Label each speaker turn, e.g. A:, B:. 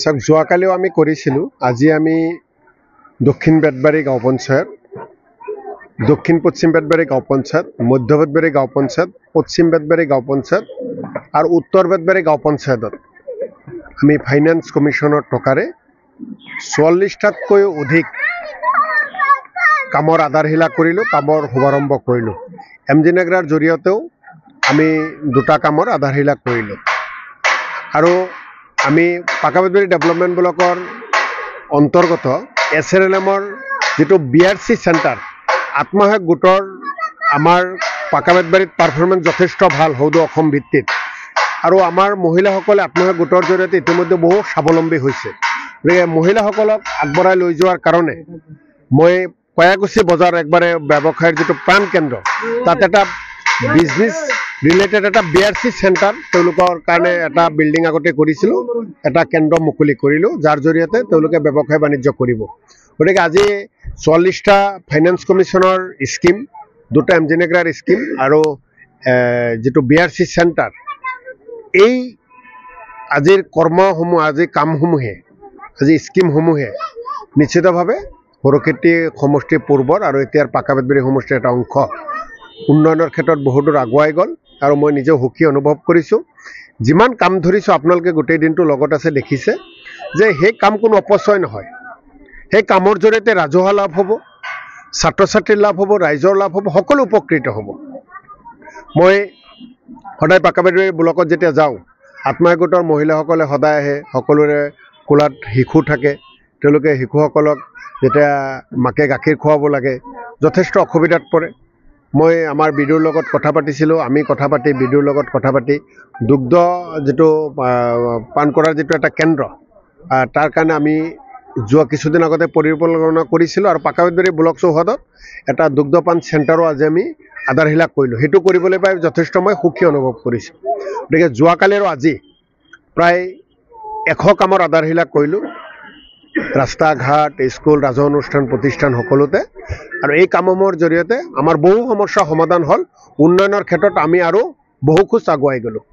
A: চাওক যোৱাকালিও আমি কৰিছিলোঁ। আজি আমি দক্ষিণ বেতবাৰী গাঁও পঞ্চায়ত, দক্ষিণ পশ্চিম বেতবাৰী গাঁও পঞ্চায়ত, মধ্য বেতবাৰী গাঁও পঞ্চায়ত, পশ্চিম বেতবাৰী গাঁও পঞ্চায়ত আৰু উত্তৰ বেতবাৰী গাঁও পঞ্চায়তত আমি ফাইনেন্স কমিশনৰ টকাৰে 44টাতকৈও অধিক কামৰ আধাৰশিলা কৰিলোঁ, কামৰ শুভাৰম্ভ কৰিলোঁ। MG নাগৰাৰ জৰিয়তেও আমি 2টা কামৰ আধাৰশিলা কৰিলোঁ আৰু আমি পাকা বেতবাৰী ডেভেলপমেণ্ট ব্লকৰ অন্তৰ্গত SLLMৰ যিটো BRC চেণ্টাৰ আত্মসহায়ক গোটৰ আমাৰ পাকা বেতবাৰীত পাৰফৰ্মেঞ্চ যথেষ্ট ভাল সৌদু অসম ভিত্তিত আৰু আমাৰ মহিলাসকলে আত্মসহায়ক গোটৰ জৰিয়তে ইতিমধ্যে বহু স্বাৱলম্বী হৈছে। গতিকে মহিলাসকলক আগবঢ়াই লৈ যোৱাৰ কাৰণে মই কয়াকুছি বজাৰ একবাৰে ব্যৱসায়ৰ যিটো প্ৰাণ কেন্দ্ৰ তাত এটা বিজনেছ ৰিলেটেড এটা BRC চেণ্টাৰ তেওঁলোকৰ কাৰণে এটা বিল্ডিং আগতে কৰিছিলোঁ, এটা কেন্দ্ৰ মুকলি কৰিলোঁ যাৰ জৰিয়তে তেওঁলোকে ব্যৱসায় বাণিজ্য কৰিব। গতিকে আজি 44টা ফাইনেন্স কমিশনৰ স্কিম, 2টা MG নাগৰাৰ স্কিম আৰু যিটো BRC চেণ্টাৰ, এই আজিৰ কৰ্মসমূহ, আজি কামসমূহে, আজি স্কিমসমূহে নিশ্চিতভাৱে সৰুক্ষেত্ৰী সমষ্টি পূৰ্বৰ আৰু এতিয়াৰ পাকা বেতবাৰী সমষ্টিৰ এটা অংশ উন্নয়নৰ ক্ষেত্ৰত বহুদূৰ আগুৱাই গ'ল আৰু মই নিজে সুখী অনুভৱ কৰিছোঁ। যিমান কাম ধৰিছোঁ আপোনালোকে গোটেই দিনটো লগত আছে দেখিছে যে সেই কাম কোনো অপচয় নহয়। সেই কামৰ জৰিয়তে ৰাজহুৱা লাভ হ'ব, ছাত্ৰ ছাত্ৰীৰ লাভ হ'ব, ৰাইজৰ লাভ হ'ব, সকলো উপকৃত হ'ব। মই সদায় পাকা বেতবাৰী ব্লকত যেতিয়া যাওঁ, আত্মসহায়ক গোটৰ মহিলাসকলে সদায় আহে, সকলোৰে কোলাত শিশু থাকে, তেওঁলোকে শিশুসকলক যেতিয়া মাকে গাখীৰ খুৱাব লাগে যথেষ্ট অসুবিধাত পৰে। মই আমাৰ বিডুৰ লগত কথা পাতিছিলোঁ, আমি কথা পাতি বিডুৰ লগত কথা পাতি দুগ্ধ যিটো পান কৰাৰ যিটো এটা কেন্দ্ৰ তাৰ কাৰণে আমি যোৱা কিছুদিন আগতে পৰিকল্পনা কৰিছিলোঁ আৰু পাকা বেতবাৰী ব্লক চৌহদত এটা দুগ্ধপান চেণ্টাৰো আজি আমি আধাৰশিলা কৰিলোঁ। সেইটো কৰিবলৈ পাই যথেষ্ট মই সুখী অনুভৱ কৰিছোঁ। গতিকে যোৱাকালি আৰু আজি প্ৰায় 100 কামৰ আধাৰশিলা কৰিলোঁ, ৰাস্তা ঘাট, স্কুল, ৰাজহুৱা অনুষ্ঠান প্ৰতিষ্ঠান সকলোতে। আৰু এই কামসমূহৰ জৰিয়তে আমাৰ বহু সমস্যা সমাধান হ'ল, উন্নয়নৰ ক্ষেত্ৰত আমি আৰু বহু খোজ আগুৱাই গ'লোঁ।